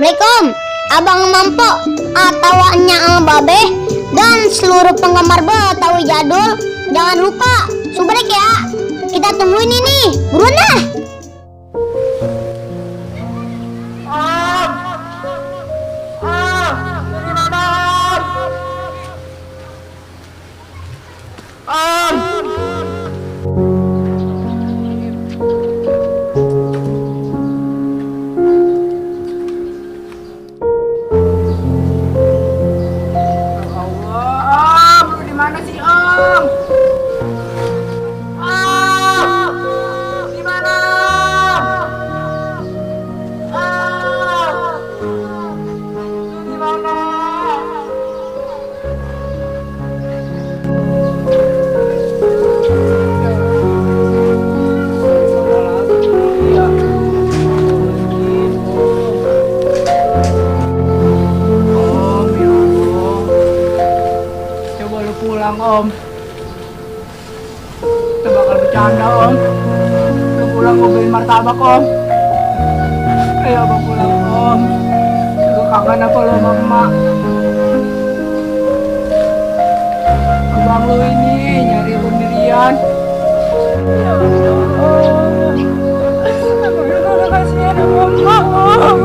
Assalamualaikum, Abang Mampo atau Nya Babe dan seluruh penggemar Betawi jadul. Jangan lupa subrek ya. Kita tungguin ini, buruan dah. Pulang Om, kita bakal bercanda Om. Lu pulang gue beliin martabak Om. Ayo Abang pulang Om. Gue kangen apa lo sama emak. Abang lu ini nyari sendirian. Ya Allah, Abang lu kalau kasihan sama emak Om.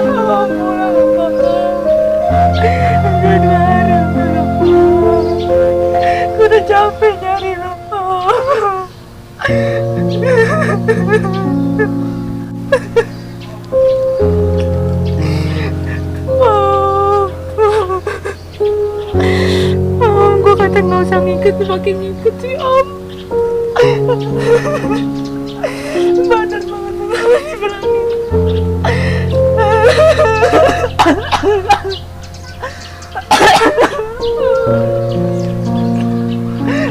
Abang pulang Abang. Gue udah capek nyari lo. Om, gue kata gak usah ngikut, makin ngikut sih Om. Badan banget masih berani.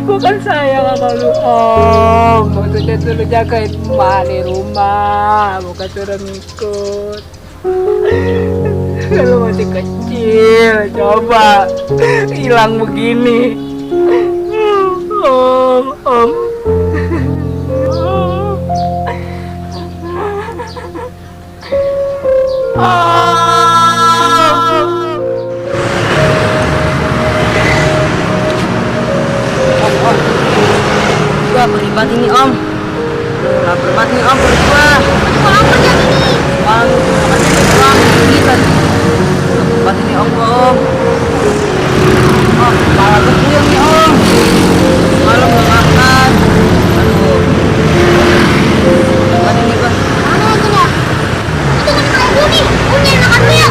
Gue kan sayang sama lu Om. Maksudnya tuh lu jagain emak di rumah, bukan suruh ngikut. Lu masih kecil, coba hilang begini. Om. Gua berlibat ini Om. Lapar banget nih Om perut gua. Mau apa jam ini? Makan doang gitu. Lapar ini Om gua Om. Oh, kepala gua puyeng nih Om. Malam gak makan. Aduh. Makan ini gua. Mana itu dah? Itu kan kayak dulu nih. Punya makan dulu ya.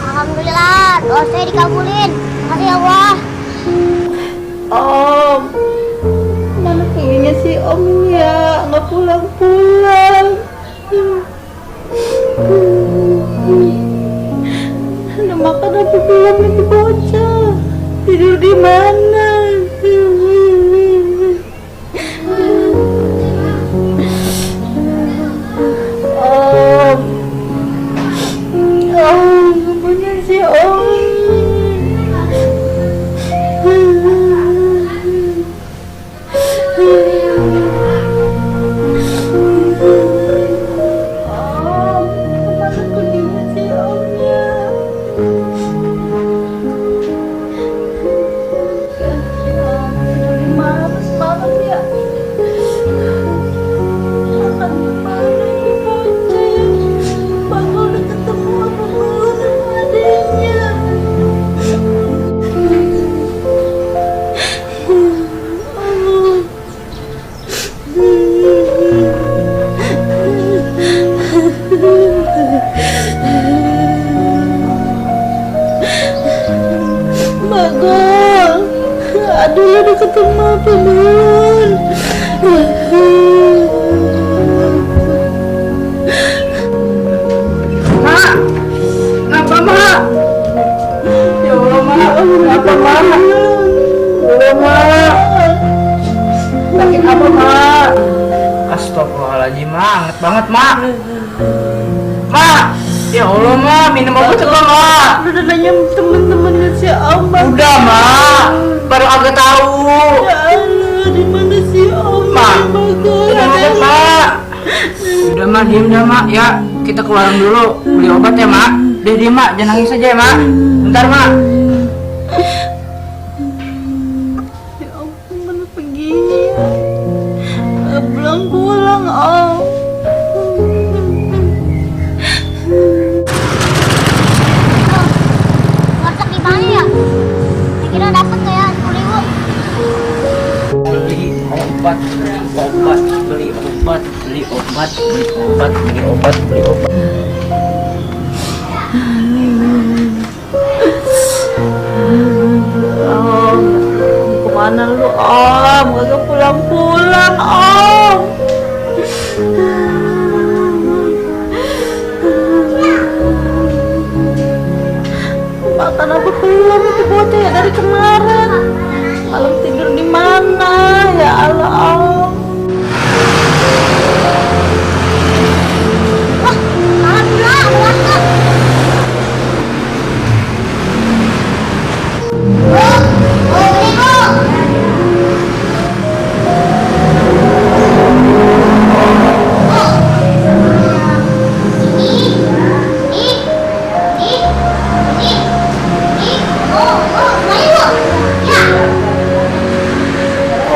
Alhamdulillah, doa saya dikabulin. Makasih ya Allah. Om, mana pengennya si Om ya nggak pulang-pulang. Ada makan apa belum lagi bocah? Tidur di mana? Om, kemana si Om? minta maaf ya Bun. Mak, kenapa mak? Ya Allah mak, kenapa mak? Ya Allah mak, sakit apa mak? Astagfirullahaladzim mak, anget banget mak. Mak, ya Allah mak, minum obat apa mak? Udah nanya temen-temennya si Om. Udah mak, baru agak tahu. Ya Allah, di mana si Om? Mak, Bagus. minum obat mak. Udah mak, diem dah mak, ya kita keluaran dulu beli obat ya mak. Udah diem mak, jangan nangis aja ya mak. Bentar mak. Ya ampun, mana begini ya? Nggak pulang-pulang Om. Warteg di mana ya? Kira dapat nggak ya 10.000? Beli obat, beli obat, beli obat, beli obat, beli obat, beli obat, beli obat. Om, kemana lu Om? Gak pulang-pulang Om. Makan apa belum itu bocah ya dari kemarin? Malam tidur di mana? Ya Allah Om. Wah, alhamdulillah ada warteg. Beli Bu.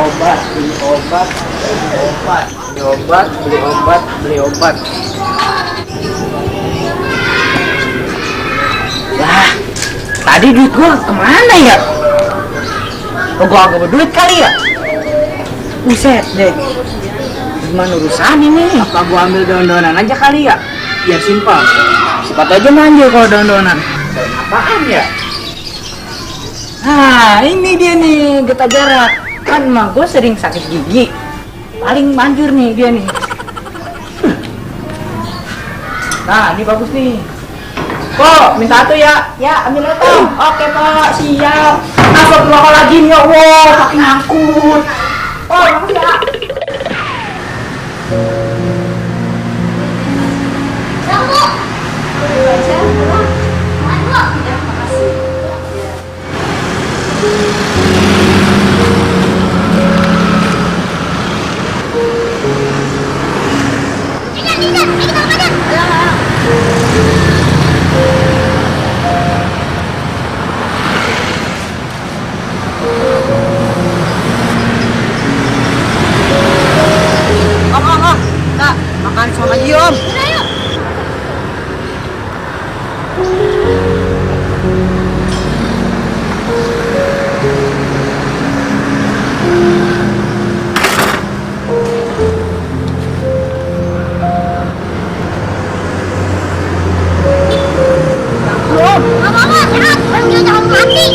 Obat, beli obat, beli obat, beli obat, beli obat, beli obat. Lah, tadi duit gua kemana ya? Oh, gua agak berduit kali ya? Buset deh. Gimana urusan ini? Apa gua ambil daun-daunan aja kali ya? Biar simpel. Siapa aja manjur kalau daun-daunan. Apaan ya? Nah, ini dia nih, getah jarak. Kan emang gue sering sakit gigi. Paling manjur nih dia nih. Nah, ini bagus nih. Kok, minta satu ya? Ya, ambil satu. Oke, Pak. Siap. Astagfirullahaladzim, ya Allah. Pakai ngangkut. Oh, makasih ya. Om, Kak, makan sama aja Om. Apa-apa, sehat. Pergi jangan mati.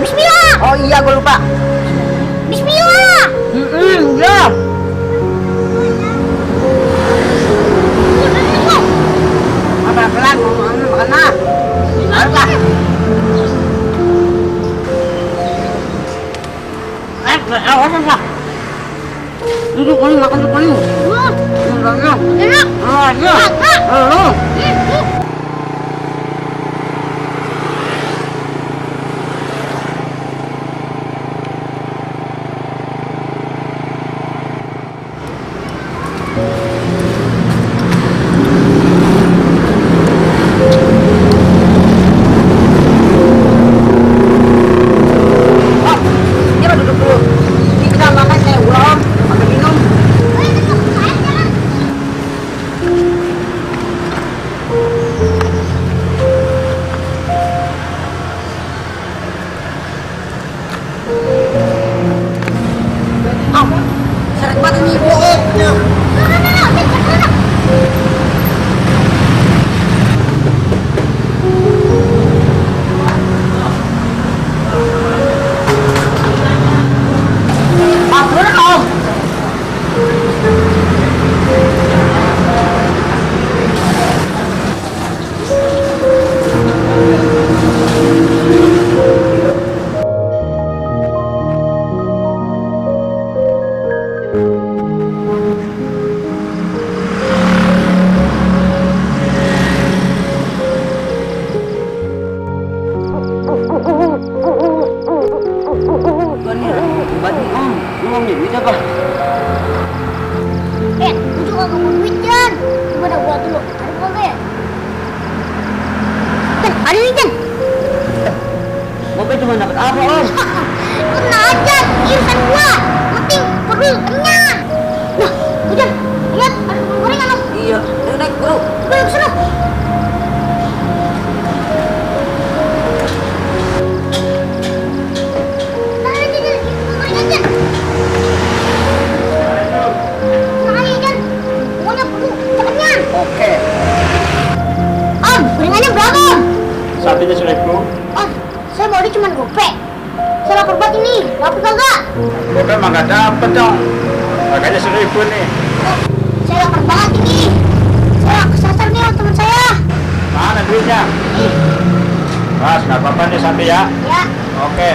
Bismillah. Oh iya, gue lupa. Bismillah. Udah. Pelan-pelan, makan lah. Makan. Awas ya. Duduk ini makan dulu ini. Enak. Ya. Dia duduk dulu. Ini kita makan kayak ulam, makan minum. apa? Lu juga gak mau duit, Jan. Gimana gua dulu? Ada gua gak ya? Jan, ada nih, Jan. Bapak cuma dapat apa, Om? Lu tenang aja, irisan gua. Penting, perlu, kenyang. Nah, tuh, Jan. Lihat, ada gorengan lo. Iya, ayo naik bro. Coba yang kesana. Nah, Jan, Jan. Gorengan, Jan. Tenang aja, Jan. Pokoknya perlu, kenyang. Oke. Om, gorengannya berapa, Om? Sapinya 1.000. Om, saya mau cuma gope. Saya lapar banget ini, lapar kagak? Gue emang gak dapet dong. Makanya 1.000 nih. Om, saya lapar banget ini. Saya kesasar nih sama teman saya. Mana duitnya? Ih, Mas, gak apa-apa nih Sapi ya. ya, Oke.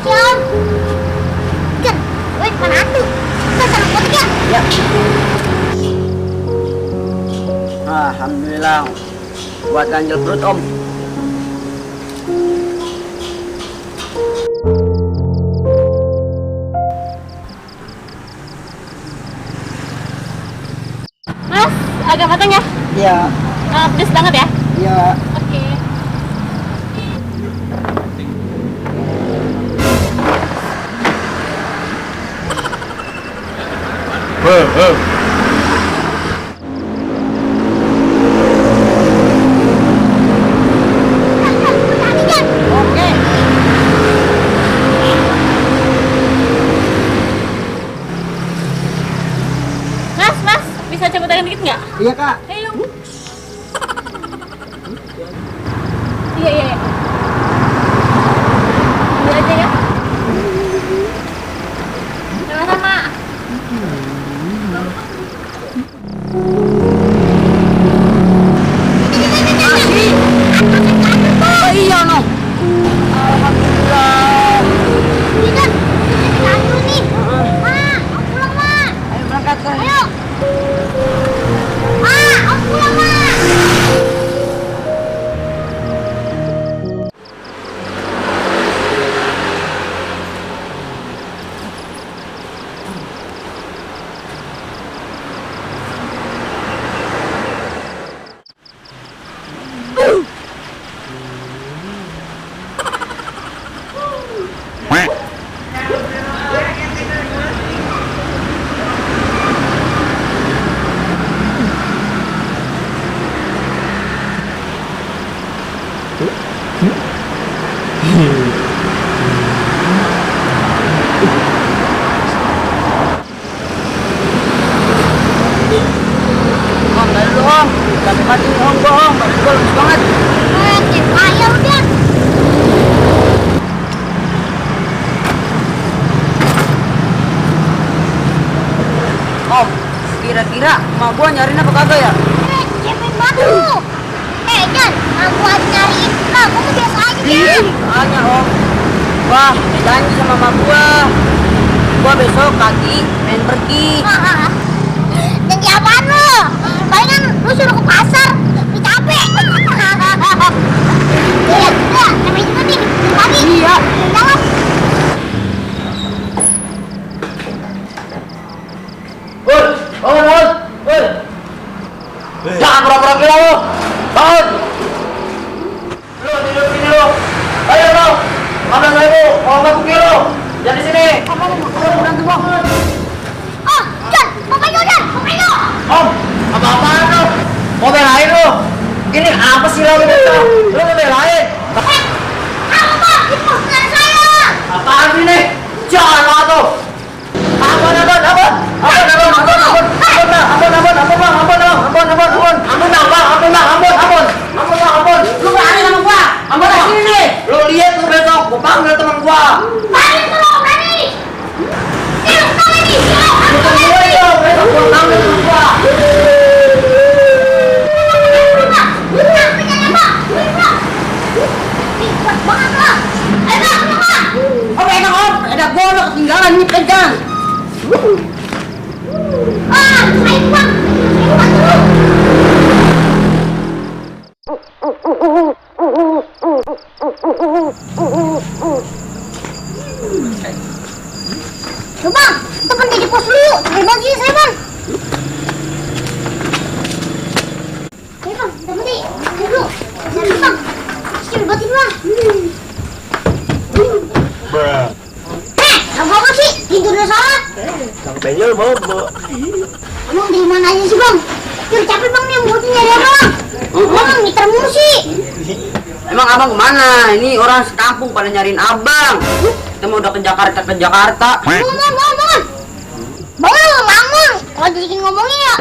makasih Om. Jan, wait, mana tuh? Kita sana buat ya. Ya. Alhamdulillah. Buat ganjel perut, Om. Mas, agak matang ya? Iya. Pedes banget ya? Iya. Oke. Hati-hati, Jan. Oke. Mas, bisa coba tangan dikit nggak? Iya, Kak. Ayo. Iya, iya, iya. Ambil aja ya. Sama-sama. Oh iya, no. Alhamdulillah. Ini, Jan. Kita dulu nih. Ma, Om pulang, Ma. Ayo berangkat, Kak. Ayo. Ma, Om pulang, Ma. Om, dari dulu, Om. Sampai mati nih, Om. Gua, Om. Badan gua lemes banget. Ayo udah. Om, kira-kira emak gua nyariin apa kagak ya? Cepen batu. Jan, aku aja nyariin. Kamu tuh biasa aja, Jan. Hanya, Om. Wah, janji sama emak gua. Gua besok pagi main pergi. Janji apaan lu? Palingan lu suruh ke pasar. Lu capek. Iya, udah. Namanya juga nih. Pagi. Iya. Jalan. Woi, bangun, bangun. Woi. Jangan pura-pura gila lu. Bangun. Lu tidur sini lu. Ayo lu. Ambil saya lu. Mau nggak pergi lu. Jangan di sini. Berantem, Bang. Oh, Jan. Pokoknya Jan. Pokoknya. Om, apa-apaan lu? Mau belain lu? Ini apa sih lu gitu? Lu mau belain? Kamu Pak. Itu pesanan saya. Apaan sih nih? Jangan lah tuh. Ampun, ampun, ampun. Ampun, ampun, ampun, ampun. Ampun, ampun, ampun, Bang. Ampun, Bang. Ampun, ampun, ampun. Ampun, Bang, Bang. Ampun, Bang. Ampun, ampun. Ampun, Bang, ampun. Lu berani sama gua? Ampun, Bang. Sini nih. Lu lihat lu besok. Gua panggil teman gua. Balik dulu, berani. Yuk, tangan nih. Yuk, Lu tunggu aja. Besok gua panggil teman gua. Om, enak, Om. Ada gua udah ketinggalan nih, pegang. Bang, itu penting Benjol bobo. Abang di mana aja sih bang? Udah capek bang nih buat nyari abang. Bang ngiter mulu sih. Emang abang kemana? Ini orang sekampung pada nyariin abang. Kita mau udah ke Jakarta. Bangun. Bangun. Kalau jadi ngomongnya ya.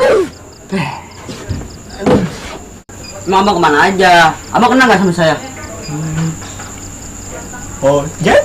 Emang abang kemana aja? Abang kenal nggak sama saya? Oh, Jan?